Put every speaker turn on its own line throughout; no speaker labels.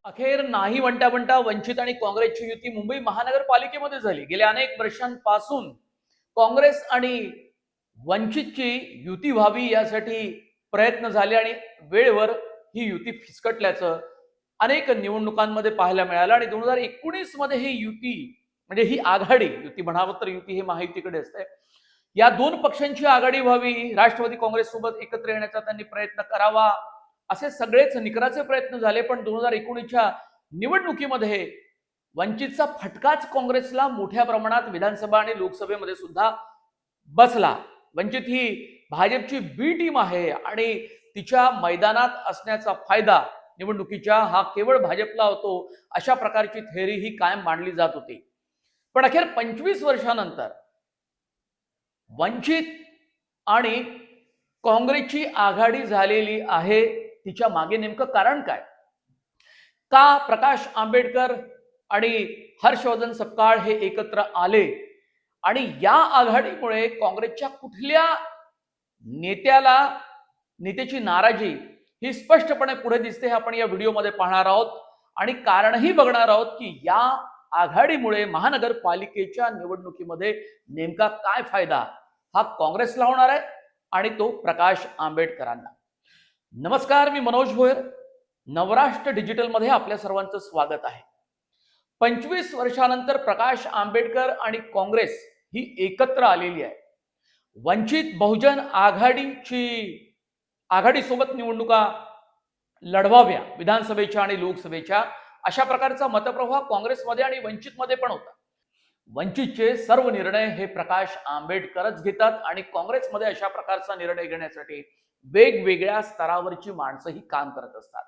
अखेर नाही म्हणता म्हणता वंचित आणि काँग्रेसची युती मुंबई महानगरपालिकेमध्ये झाली। गेल्या अनेक वर्षांपासून काँग्रेस आणि वंचितची युती व्हावी यासाठी प्रयत्न झाले आणि वेळेवर ही युती फिसकटल्याचं अनेक निवडणुकांमध्ये पाहायला मिळालं आणि 2019 मध्ये ही युती म्हणजे ही आघाडी युती म्हणावं तर युती हे महायुतीकडे असते। या दोन पक्षांची आघाडी व्हावी, राष्ट्रवादी काँग्रेस सोबत एकत्र येण्याचा त्यांनी प्रयत्न करावा असे सगळेच निकराचे प्रयत्न झाले। पण 2019च्या निवडणुकीमध्ये वंचितचा फटकाच काँग्रेसला मोठ्या प्रमाणात विधानसभा आणि लोकसभेमध्ये सुद्धा बसला। वंचित ही भाजपची बी टीम आहे आणि तिच्या मैदानात असण्याचा फायदा निवडणुकीच्या हा केवळ भाजपला होतो अशा प्रकारची थेअरी ही कायम मांडली जात होती। पण अखेर 25 वर्षानंतर वंचित आणि काँग्रेसची आघाडी झालेली आहे। तिच्या मागे नेमकं कारण काय? का प्रकाश आंबेडकर आणि हर्षवर्धन सपकाळ हे एकत्र आले आणि या आघाडीमुळे काँग्रेसच्या कुठल्या नेत्याची नाराजी ही स्पष्टपणे पुढे दिसते हे आपण या व्हिडिओमध्ये पाहणार आहोत आणि कारणही बघणार आहोत की या आघाडीमुळे महानगरपालिकेच्या निवडणुकीमध्ये नेमका काय फायदा हा काँग्रेसला होणार आहे आणि तो प्रकाश आंबेडकरांना। नमस्कार, मी मनोज भोयर, नवराष्ट्र डिजिटल मध्ये आपल्या सर्वांचं स्वागत आहे। 25 वर्षानंतर प्रकाश आंबेडकर आणि काँग्रेस ही एकत्र आलेली आहे। वंचित बहुजन आघाडीसोबत निवडणुका लढवाव्या विधानसभेच्या आणि लोकसभेच्या अशा प्रकारचा मतप्रवाह काँग्रेसमध्ये आणि वंचितमध्ये पण होता। वंचितचे सर्व निर्णय हे प्रकाश आंबेडकरच घेतात आणि काँग्रेसमध्ये अशा प्रकारचा निर्णय घेण्यासाठी वेगवेगळ्या स्तरावरची माणसं ही काम करत असतात।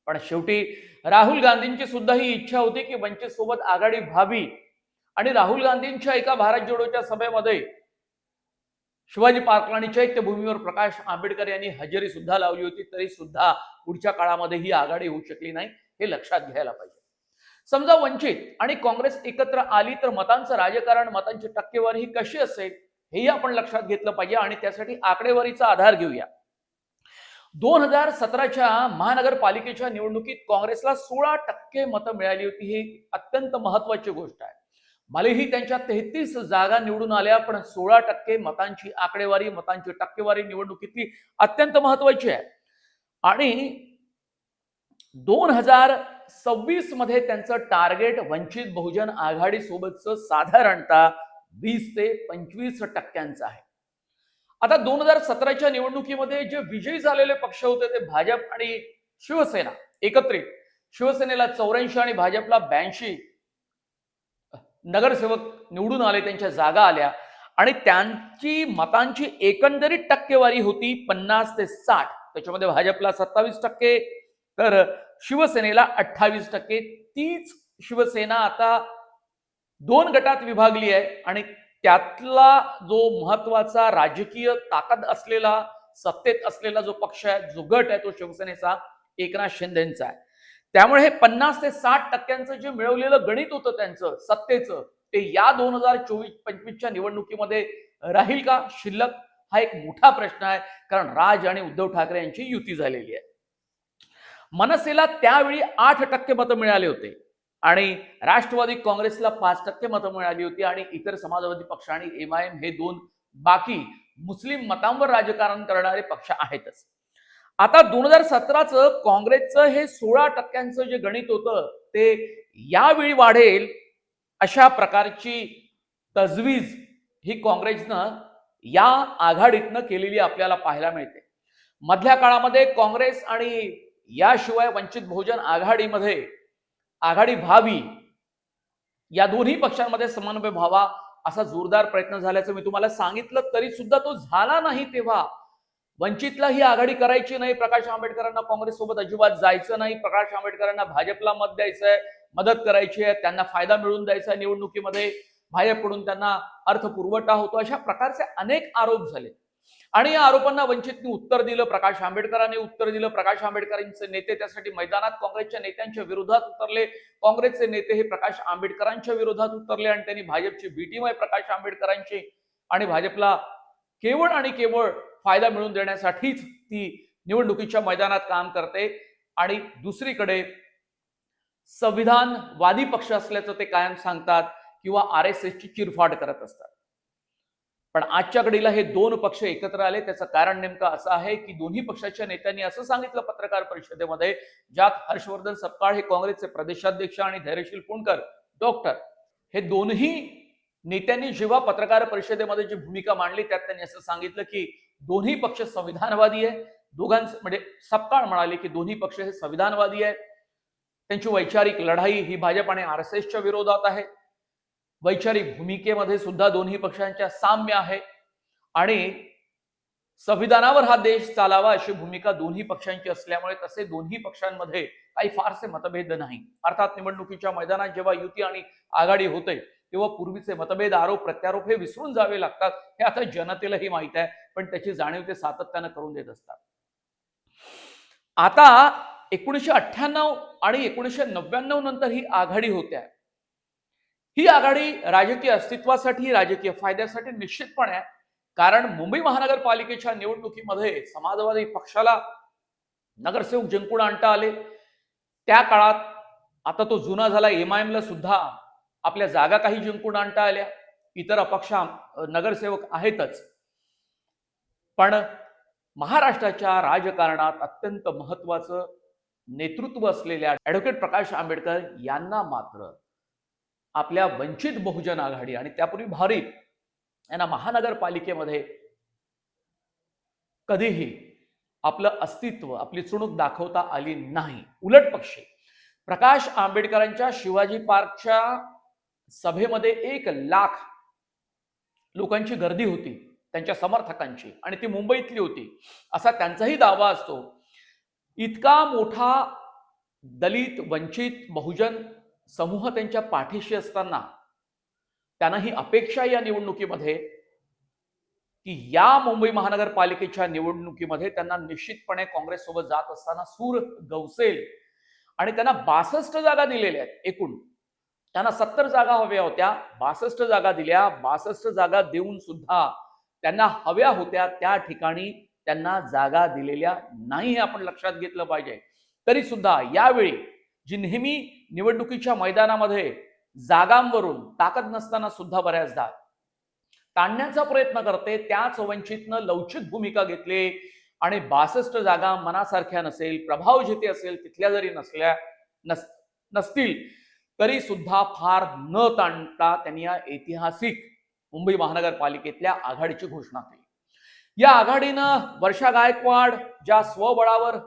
पण शेवटी राहुल गांधींची सुद्धा ही इच्छा होती की वंचित सोबत आघाडी व्हावी आणि राहुल गांधींच्या एका भारत जोडोच्या सभेमध्ये शिवाजी पार्क आणि चैत्यभूमीवर प्रकाश आंबेडकर यांनी हजेरी सुद्धा लावली होती, तरी सुद्धा पुढच्या काळामध्ये ही आघाडी होऊ शकली नाही हे लक्षात घ्यायला पाहिजे। समजा वंचित आणि काँग्रेस एकत्र आली तर मतांचं राजकारण, मतांची टक्केवारी ही कशी असेल हेही आपण लक्षात घेतलं पाहिजे आणि त्यासाठी आकडेवारीचा आधार घेऊया। 2017च्या महानगरपालिकेच्या निवडणुकीत काँग्रेसला 16% मतं मिळाली होती। ही अत्यंत महत्वाची गोष्ट आहे। भलेही त्यांच्या 33 जागा निवडून आल्या, पण 16% मतांची आकडेवारी, मतांची टक्केवारी निवडणुकीतली अत्यंत महत्वाची आहे। आणि 2026 मध्ये त्यांचं टार्गेट वंचित बहुजन आघाडी सोबतचं साधारणतः 20 ते 25% आहे। आता 2017च्या निवडणुकीमध्ये जे विजयी झालेले पक्ष होते ते भाजप आणि शिवसेना एकत्रित। शिवसेनेला 84 आणि भाजपला 82 नगरसेवक निवडून आले, त्यांच्या जागा आल्या आणि त्यांची मतांची एकंदरीत टक्केवारी होती 50 ते 60। त्याच्यामध्ये भाजपला 27% तर शिवसेनेला 28%। तीच शिवसेना आता दोन गटात विभागली आहे आणि त्यातला जो महत्वाचा राजकीय ताकद असलेला, सत्तेत असलेला जो पक्ष आहे, जो गट आहे, तो शिवसेनेचा एकनाथ शिंदेंचा आहे। त्यामुळे हे 50 ते 60% जे मिळवलेलं गणित होतं त्यांचं सत्तेचं, ते या 2024-25च्या निवडणुकीमध्ये राहील का शिल्लक हा एक मोठा प्रश्न आहे। कारण राज आणि उद्धव ठाकरे यांची युती झालेली आहे। मनसेला त्यावेळी 8% मतं मिळाले होते आणि राष्ट्रवादी काँग्रेसला 5% मतं मिळाली होती आणि इतर समाजवादी पक्ष आणि एमआयएम हे दोन बाकी मुस्लिम मतांवर राजकारण करणारे पक्ष आहेतच। आता 2017चं काँग्रेसचं हे 16%चं जे गणित होतं ते यावेळी वाढेल अशा प्रकारची तजवीज ही काँग्रेसनं या आघाडीतनं केलेली आपल्याला पाहायला मिळते। मधल्या काळामध्ये काँग्रेस आणि याशिवाय वंचित बहुजन आघाडीमध्ये आघाडी व्हावी, या दोन्ही पक्षांमध्ये समन्वय व्हावा असा जोरदार प्रयत्न झाल्याचं मी तुम्हाला सांगितलं, तरी सुद्धा तो झाला नाही। तेव्हा वंचितला ही आघाडी करायची नाही, प्रकाश आंबेडकरांना काँग्रेस सोबत अजिबात जायचं नाही, प्रकाश आंबेडकरांना भाजपला मत द्यायचंय, मदत करायची आहे, त्यांना फायदा मिळवून द्यायचा निवडणुकीमध्ये, भाजपकडून त्यांना अर्थपुरवठा होतो, अशा प्रकारचे अनेक आरोप झाले. आणि या आरोपांना वंचितने उत्तर दिलं, प्रकाश आंबेडकरांनी उत्तर दिलं. प्रकाश आंबेडकरांचे नेते त्यासाठी मैदानात काँग्रेसच्या नेत्यांच्या विरोधात उतरले. काँग्रेसचे नेते हे प्रकाश आंबेडकरांच्या विरोधात उतरले आणि त्यांनी भाजपची बी टीम आहे प्रकाश आंबेडकरांची, आणि भाजपला केवळ आणि केवळ फायदा मिळवून देण्यासाठीच ती निवडणुकीच्या मैदानात काम करते. आणि दुसरीकडे संविधानवादी पक्ष असल्याचं ते कायम सांगतात किंवा RSSची चिरफाड करत असतात. पण आजच्या घडीला हे दोन पक्ष एकत्र आले. त्याचं कारण नेमकं असं आहे की दोन्ही पक्षाच्या नेत्यांनी असं सांगितलं पत्रकार परिषदेमध्ये, ज्यात हर्षवर्धन सपकाळ हे काँग्रेसचे प्रदेशाध्यक्ष आणि धैर्यशील पुणकर डॉक्टर हे दोन्ही नेत्यांनी जेव्हा पत्रकार परिषदेमध्ये जी भूमिका मांडली त्यात त्यांनी असं सांगितलं की दोन्ही पक्ष संविधानवादी आहे. म्हणजे सपकाळ म्हणाले की दोन्ही पक्ष हे संविधानवादी आहे. त्यांची वैचारिक लढाई ही भाजप आणि RSSच्या विरोधात आहे. वैचारिक भूमिकेमध्ये सुद्धा दोन्ही पक्षांच्या साम्य आहे आणि संविधानावर हा देश चालावा अशी भूमिका दोन्ही पक्षांची असल्यामुळे तसे दोन्ही पक्षांमध्ये काही फारसे मतभेद नाही. अर्थात निवडणुकीच्या मैदानात जेव्हा युती आणि आघाडी होते तेव्हा पूर्वीचे मतभेद, आरोप प्रत्यारोप हे विसरून जावे लागतात. हे आता जनतेलाही माहित आहे, पण त्याची जाणीव ते सातत्यानं करून देत असतात. आता 1998 आणि 1999 नंतर ही आघाडी होत्या. ही आघाडी राजकीय अस्तित्वासाठी, राजकीय फायद्यासाठी निश्चितपणे आहे. कारण मुंबई महानगरपालिकेच्या निवडणुकीमध्ये समाजवादी पक्षाला नगरसेवक जिंकून आणता आले. त्या काळात आता तो जुना झाला MIM ला सुद्धा आपल्या जागा काही जिंकून आणता आल्या. इतर अपक्ष नगरसेवक आहेतच, पण महाराष्ट्राच्या राजकारणात अत्यंत महत्वाचं नेतृत्व असलेल्या ॲडव्होकेट प्रकाश आंबेडकर यांना मात्र आपल्या वंचित बहुजन आघाडी आणि त्यापूर्वी भारिप यांना महानगरपालिकेमध्ये कधीही आपलं अस्तित्व, आपली चुणूक दाखवता आली नाही. उलट पक्षी प्रकाश आंबेडकरांच्या शिवाजी पार्कच्या सभेमध्ये 1,00,000 लोकांची गर्दी होती, त्यांच्या समर्थकांची, आणि ती मुंबईतली होती असा त्यांचाही दावा असतो. इतका मोठा दलित, वंचित, बहुजन समूह त्यांच्या पाठीशी असताना त्यांना ही अपेक्षा या निवडणुकीमध्ये की या मुंबई महानगरपालिकेच्या निवडणुकीमध्ये त्यांना निश्चितपणे काँग्रेस सोबत जात असताना सूर गवसेल. आणि त्यांना 62 जागा दिलेल्या आहेत. एकूण त्यांना 70 जागा हव्या होत्या, 62 जागा दिल्या. 62 जागा देऊन सुद्धा त्यांना हव्या होत्या त्या ठिकाणी त्यांना जागा दिलेल्या नाही, हे आपण लक्षात घेतलं पाहिजे. तरी सुद्धा यावेळी जी नेहमी निवडणुकीच्या मैदानामध्ये जागांवरून ताकद नसताना सुद्धा बऱ्याचदा ताणण्याचा प्रयत्न करते, त्याच वंचितनं लवचिक भूमिका घेतली आणि 62 जागा मनासारख्या नसेल, प्रभाव जिथे असेल तिथल्या जरी नसतील तरी सुद्धा फार न ताणता त्यांनी या ऐतिहासिक मुंबई महानगरपालिकेतल्या आघाडीची घोषणा केली. या आघाडीनं वर्षा गायकवाड ज्या स्वबळावर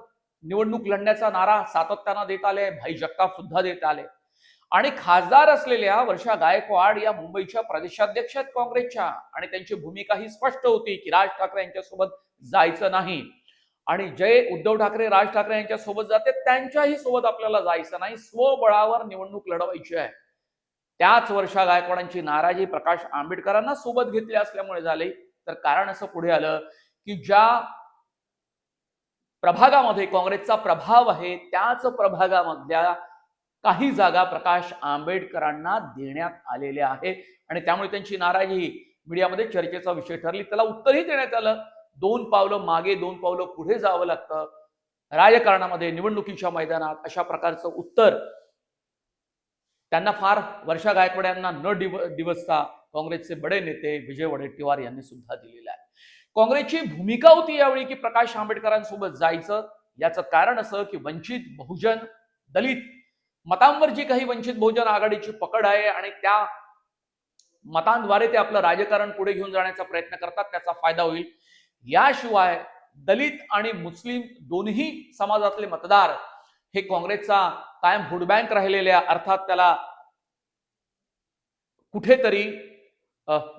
निवडणूक लढण्याचा नारा सातत्यानं देत आले, भाई जगताप सुद्धा देत आले, आणि खासदार असलेल्या वर्षा गायकवाड या मुंबईच्या प्रदेशाध्यक्ष आहेत काँग्रेसच्या, आणि त्यांची भूमिका ही स्पष्ट होती की राज ठाकरे यांच्यासोबत जायचं नाही, आणि जे उद्धव ठाकरे राज ठाकरे यांच्या सोबत जाते त्यांच्याही सोबत आपल्याला जायचं नाही, स्वबळावर निवडणूक लढवायची आहे. त्याच वर्षा गायकवाडांची नाराजी प्रकाश आंबेडकरांना सोबत घेतली असल्यामुळे झाली. तर कारण असं पुढे आलं की ज्या प्रभागामध्ये काँग्रेसचा प्रभाव आहे त्याच प्रभागामधल्या काही जागा प्रकाश आंबेडकरांना देण्यात आलेल्या आहेत, आणि त्यामुळे त्यांची नाराजी मीडियामध्ये चर्चेचा विषय ठरली. त्याला उत्तरही देण्यात आलं. 2 पावलं मागे 2 पावलं पुढे जावं लागतं राजकारणामध्ये, निवडणुकीच्या मैदानात. अशा प्रकारचं उत्तर त्यांना फार वर्षा गायकवाड यांना न डिवचता काँग्रेसचे बडे नेते विजय वडेट्टीवार यांनी सुद्धा दिलेलं आहे. काँग्रेसची भूमिका होती यावेळी की प्रकाश आंबेडकरांसोबत जायचं. याचं कारण असं की वंचित बहुजन दलित मतांवर जी काही वंचित बहुजन आघाडीची पकड आहे आणि त्या मतांद्वारे ते आपलं राजकारण पुढे घेऊन जाण्याचा प्रयत्न करतात, त्याचा फायदा होईल. याशिवाय दलित आणि मुस्लिम दोन्ही समाजातले मतदार हे काँग्रेसचा कायम व्होट बँक राहिलेल्या, अर्थात त्याला कुठेतरी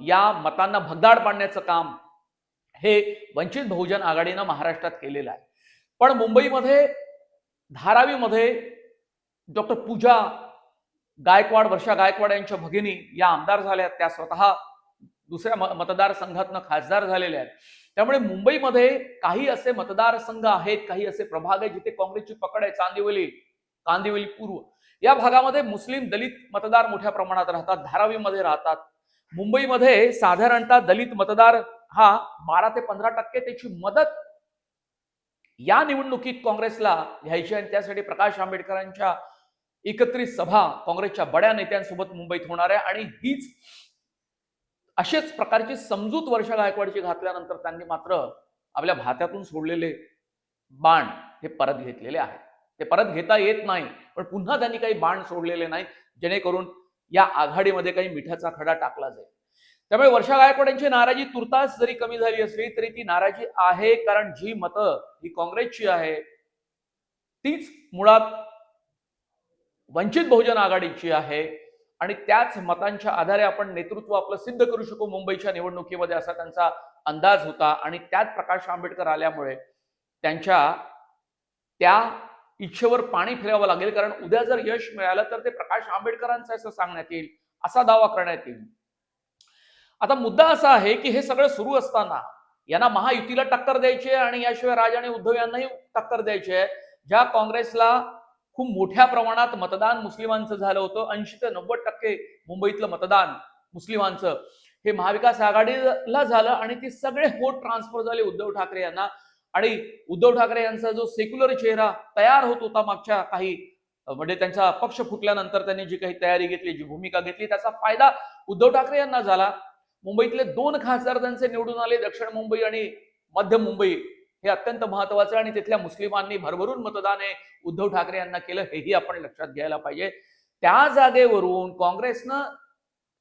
या मतांना भगदाड पाडण्याचं काम हे वंचित बहुजन आघाडीनं महाराष्ट्रात केलेलं आहे. पण मुंबईमध्ये धारावीमध्ये डॉक्टर पूजा गायकवाड, वर्षा गायकवाड यांच्या भगिनी या आमदार झाल्या, त्या स्वतः दुसऱ्या मतदारसंघातनं खासदार झालेल्या आहेत. त्यामुळे मुंबईमध्ये काही असे मतदारसंघ आहेत, काही असे प्रभाग आहेत जिथे काँग्रेसची पकड आहे. कांदिवली पूर्व या भागामध्ये मुस्लिम दलित मतदार मोठ्या प्रमाणात राहतात, धारावीमध्ये राहतात. मुंबईमध्ये साधारणतः दलित मतदार हा 12 ते 15% त्याची मदत या निवडणुकीत काँग्रेसला घ्यायची आणि त्यासाठी प्रकाश आंबेडकरांच्या एकत्रित सभा काँग्रेसच्या बड्या नेत्यांसोबत मुंबईत होणार आहे. आणि हीच अशाच प्रकारची समजूत वर्षा गायकवाडची घातल्यानंतर त्यांनी मात्र आपल्या भात्यातून सोडलेले बाण हे परत घेतलेले आहेत. ते परत घेता येत नाही, पण पुन्हा त्यांनी काही बाण सोडलेले नाही जेणेकरून या आघाडीमध्ये काही मिठाचा खडा टाकला जाईल. त्यामुळे वर्षा गायकवाड यांची नाराजी तुर्तास जरी कमी झाली असली तरी ती नाराजी आहे, कारण जी मतं ही काँग्रेसची आहे तीच मुळात वंचित बहुजन आघाडीची आहे आणि त्याच मतांच्या आधारे आपण नेतृत्व आपलं सिद्ध करू शकू मुंबईच्या निवडणुकीमध्ये, असा त्यांचा अंदाज होता. आणि त्यात प्रकाश आंबेडकर आल्यामुळे त्यांच्या त्या इच्छेवर पाणी फिरावं लागेल, कारण उद्या जर यश मिळालं तर ते प्रकाश आंबेडकरांचं असं सांगण्यात येईल, असा दावा करण्यात येईल. आता मुद्दा असा आहे की हे सगळं सुरू असताना यांना महायुतीला टक्कर द्यायची आहे आणि याशिवाय राज आणि उद्धव यांनाही टक्कर द्यायची आहे. ज्या काँग्रेसला खूप मोठ्या प्रमाणात मतदान मुस्लिमांचं झालं होतं, 80 ते 90% मुंबईतलं मतदान मुस्लिमांचं हे महाविकास आघाडीला झालं आणि ते सगळे वोट ट्रान्सफर झाले उद्धव ठाकरे यांना. आणि उद्धव ठाकरे यांचा जो सेक्युलर चेहरा तयार होत होता मागच्या काही म्हणजे त्यांचा पक्ष फुटल्यानंतर त्यांनी जी काही तयारी घेतली, जी भूमिका घेतली, त्याचा फायदा उद्धव ठाकरे यांना झाला. मुंबईतले 2 खासदार त्यांचे निवडून आले, दक्षिण मुंबई आणि मध्य मुंबई हे अत्यंत महत्वाचं, आणि तिथल्या मुस्लिमांनी भरभरून मतदान हे उद्धव ठाकरे यांना केलं, हेही आपण लक्षात घ्यायला पाहिजे. त्या जागेवरून काँग्रेसनं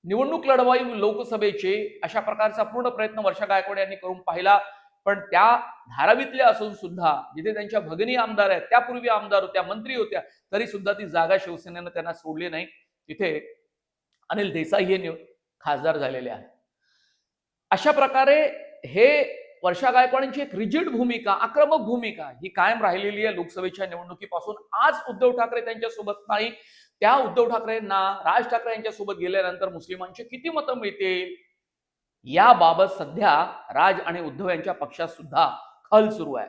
निवडणूक लढवावी लोकसभेची अशा प्रकारचा पूर्ण प्रयत्न वर्षा गायकवाड यांनी करून पाहिला, पण त्या धारावीतल्या असून सुद्धा जिथे त्यांच्या भगिनी आमदार आहेत, त्यापूर्वी आमदार होत्या, मंत्री होत्या, तरी सुद्धा ती जागा शिवसेनेनं त्यांना सोडली नाही. तिथे अनिल देसाई हे खासदार झालेले आहेत. अशा प्रकारे हे वर्षा गायकवाडांची एक रिजिड भूमिका, आक्रमक भूमिका ही कायम राहिलेली आहे लोकसभेच्या निवडणुकीपासून. आज उद्धव ठाकरे त्यांच्यासोबत नाही, त्या उद्धव ठाकरेंना राज ठाकरे यांच्यासोबत गेल्यानंतर मुस्लिमांची किती मतं मिळतील याबाबत सध्या राज आणि उद्धव यांच्या पक्षात सुद्धा खल सुरू आहे.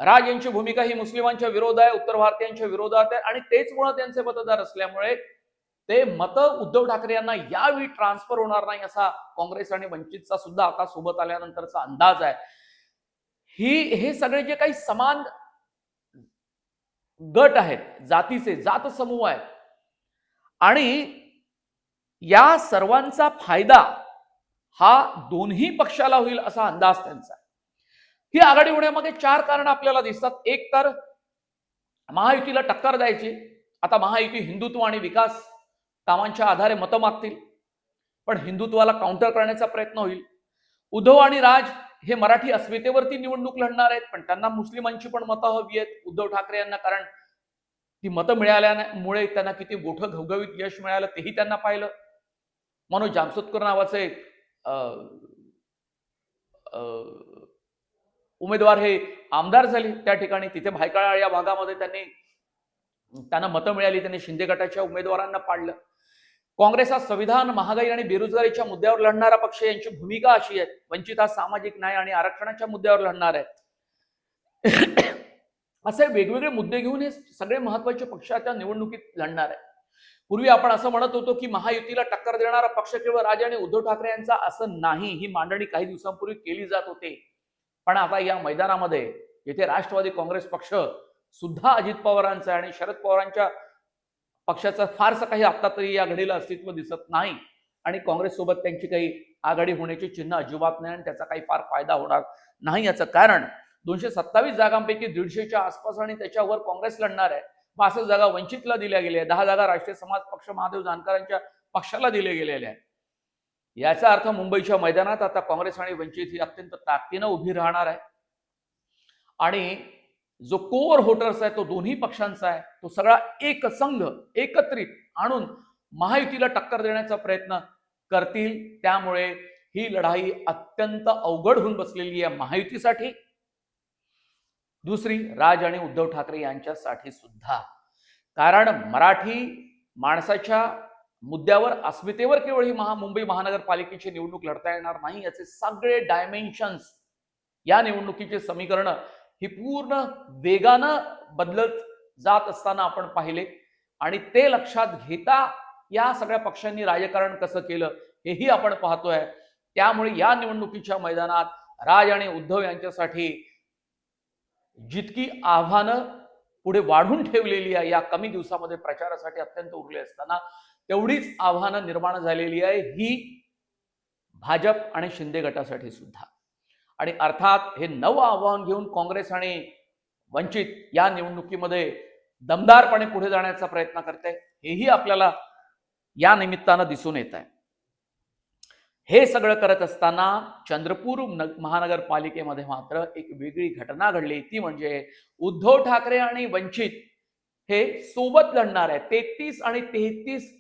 राज यांची भूमिका ही मुस्लिमांच्या विरोधात आहे, उत्तर भारतीयांच्या विरोधात आहे, आणि तेच मुळात त्यांचे मतदार असल्यामुळे ते मतं उद्धव ठाकरे यांना यावेळी ट्रान्सफर होणार नाही, असा काँग्रेस आणि वंचितचा सुद्धा आता सोबत आल्यानंतरचा अंदाज आहे. हे सगळे जे काही समान गट आहेत, जातीचे जात समूह आहेत, आणि या सर्वांचा फायदा हा दोन्ही पक्षाला होईल असा अंदाज त्यांचा आहे. ही आघाडी होण्यामागे 4 कारण आपल्याला दिसतात. एक तर महायुतीला टक्कर द्यायची. आता महायुती हिंदुत्व आणि विकास कामांच्या आधारे मतं मागतील, पण हिंदुत्वाला काउंटर करण्याचा प्रयत्न होईल. उद्धव आणि राज हे मराठी अस्मितेवरती निवडणूक लढणार आहेत, पण त्यांना मुस्लिमांची पण मतं हवी आहेत उद्धव ठाकरे यांना, कारण ती मतं मिळाल्यामुळे त्यांना किती मोठं घवघवीत यश मिळालं तेही त्यांना पाहिलं. मनोज जामसोदकर नावाचे उमेदवार हे आमदार झाले त्या ठिकाणी, तिथे भायखळा या भागामध्ये त्यांना मतं मिळाली, त्यांनी शिंदे गटाच्या उमेदवारांना पाडलं. काँग्रेस हा संविधान, महागाई आणि बेरोजगारीच्या मुद्द्यावर लढणारा पक्ष, यांची भूमिका अशी आहे. वंचित हा सामाजिक न्याय आणि आरक्षणाच्या मुद्द्यावर लढणार आहे. असे वेगवेगळे मुद्दे घेऊन हे सगळे महत्वाचे पक्षाच्या निवडणुकीत लढणार आहे. पूर्वी आपण असं म्हणत होतो की महायुतीला टक्कर देणारा पक्ष केवळ राज आणि उद्धव ठाकरे यांचा, असं नाही. ही मांडणी काही दिवसांपूर्वी केली जात होती, पण आता या मैदानामध्ये जिथे राष्ट्रवादी काँग्रेस पक्ष सुद्धा अजित पवारांचा आणि शरद पवारांच्या पक्षाचं फारसं काही आता तरी या घडीला अस्तित्व दिसत नाही, आणि काँग्रेस सोबत त्यांची काही आघाडी होण्याची चिन्ह अजिबात नाही, आणि त्याचा काही फार फायदा होणार नाही. याचं कारण 227 जागांपैकी 150च्या आसपास आणि त्याच्यावर काँग्रेस लढणार आहे. 62 जागा वंचितला दिल्या गेल्या, 10 जागा राष्ट्रीय समाज पक्ष महादेव जानकरांच्या पक्षाला दिल्या गेलेल्या आहेत. याचा अर्थ मुंबईच्या मैदानात आता काँग्रेस आणि वंचित ही अत्यंत ताकदीनं उभी राहणार आहे, आणि जो कोर व्होटर्स आहे तो दोन्ही पक्षांचा आहे, तो सगळा एक संघ एकत्रित आणून महायुतीला टक्कर देण्याचा प्रयत्न करतील. त्यामुळे ही लढाई अत्यंत अवघड होऊन बसलेली आहे महायुतीसाठी, दुसरी राज आणि उद्धव ठाकरे यांच्यासाठी सुद्धा. कारण मराठी माणसाच्या मुद्द्यावर, अस्मितेवर केवळ ही मुंबई महानगरपालिकेची निवडणूक लढता येणार नाही, याचे सगळे डायमेन्शन्स, या निवडणुकीचे समीकरण ही पूर्ण वेगानं बदलत जात असताना आपण पाहिले. आणि ते लक्षात घेता या सगळ्या पक्षांनी राजकारण कसं केलं हेही आपण पाहतोय. त्यामुळे या निवडणुकीच्या मैदानात राज आणि उद्धव यांच्यासाठी जितकी आव्हानं पुढे वाढून ठेवलेली आहे या कमी दिवसामध्ये प्रचारासाठी अत्यंत उरले असताना, तेवढीच आव्हानं निर्माण झालेली आहे ही भाजप आणि शिंदे गटासाठी सुद्धा. आणि अर्थात हे नवं आव्हान घेऊन काँग्रेस आणि वंचित या निवडणुकीमध्ये दमदारपणे पुढे जाण्याचा प्रयत्न करते, हेही आपल्याला या निमित्तानं दिसून येत आहे. हे सगळं करत असताना चंद्रपूर महानगरपालिकेमध्ये मात्र एक वेगळी घटना घडली. ती म्हणजे उद्धव ठाकरे आणि वंचित हे सोबत लढणार आहे. 33 आणि 33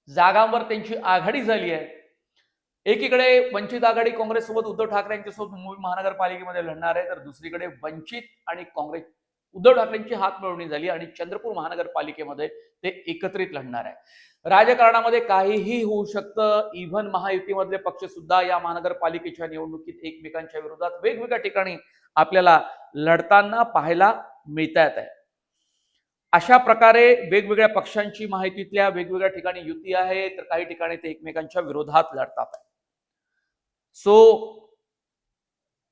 जागांवर त्यांची आघाडी झाली आहे. एकीकडे वंचित आघाडी काँग्रेस सोबत उद्धव ठाकरे यांच्यासोबत मुंबई महानगरपालिकेमध्ये लढणार आहे, तर दुसरीकडे वंचित आणि काँग्रेस उद्धव ठाकरेंची हात मिळवणी झाली आणि चंद्रपूर महानगरपालिकेमध्ये ते एकत्रित लढणार आहे. राजकारणामध्ये काहीही होऊ शकतं. इव्हन महायुतीमधले पक्ष सुद्धा या महानगरपालिकेच्या निवडणुकीत एकमेकांच्या विरोधात वेगवेगळ्या ठिकाणी आपल्याला लढताना पाहायला मिळतात आहे. अशा प्रकारे वेगवेगळ्या पक्षांची माहितीतल्या वेगवेगळ्या ठिकाणी युती आहे, तर काही ठिकाणी ते एकमेकांच्या विरोधात लढतात आहे. सो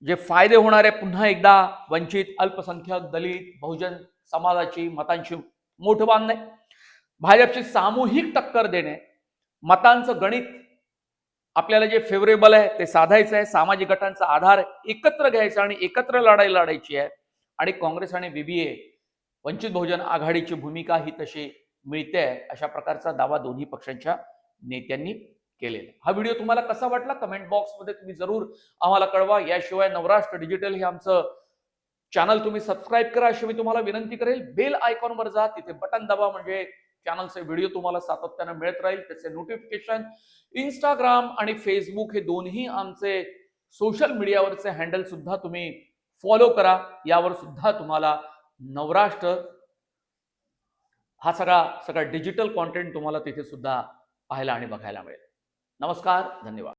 जे फायदे होणार आहे, पुन्हा एकदा वंचित, अल्पसंख्याक, दलित, बहुजन समाजाची मतांची मोठ बांधणे, भाजपची सामूहिक टक्कर देणे, मतांचं गणित आपल्याला जे फेवरेबल आहे ते साधायचं आहे, सामाजिक गटांचा आधार एकत्र घ्यायचा आणि एकत्र लढाई लढायची आहे. आणि काँग्रेस आणि बीबीए वंचित बहुजन आघाडीची भूमिका ही तशी मिळते आहे, अशा प्रकारचा दावा दोन्ही पक्षांच्या नेत्यांनी केलेला. हा व्हिडिओ तुम्हाला कसा वाटला कमेंट बॉक्समध्ये तुम्ही जरूर आम्हाला कळवा. याशिवाय नवराष्ट्र डिजिटल हे आमचं चॅनल तुम्ही सबस्क्राईब करा अशी मी तुम्हाला विनंती करेल. बेल आयकॉनवर जा, तिथे बटन दाबा, म्हणजे चॅनलचे व्हिडिओ तुम्हाला सातत्याने मिळत राहील. त्याचे नोटिफिकेशन इंस्टाग्राम आणि फेसबुक हे दोन्ही आमचे सोशल मीडियावरचे हँडल सुद्धा तुम्ही फॉलो करा. यावर सुद्धा तुम्हाला नवराष्ट्र हा सगळा डिजिटल कॉन्टेंट तुम्हाला तिथे सुद्धा पाहायला आणि बघायला मिळेल. नमस्कार, धन्यवाद.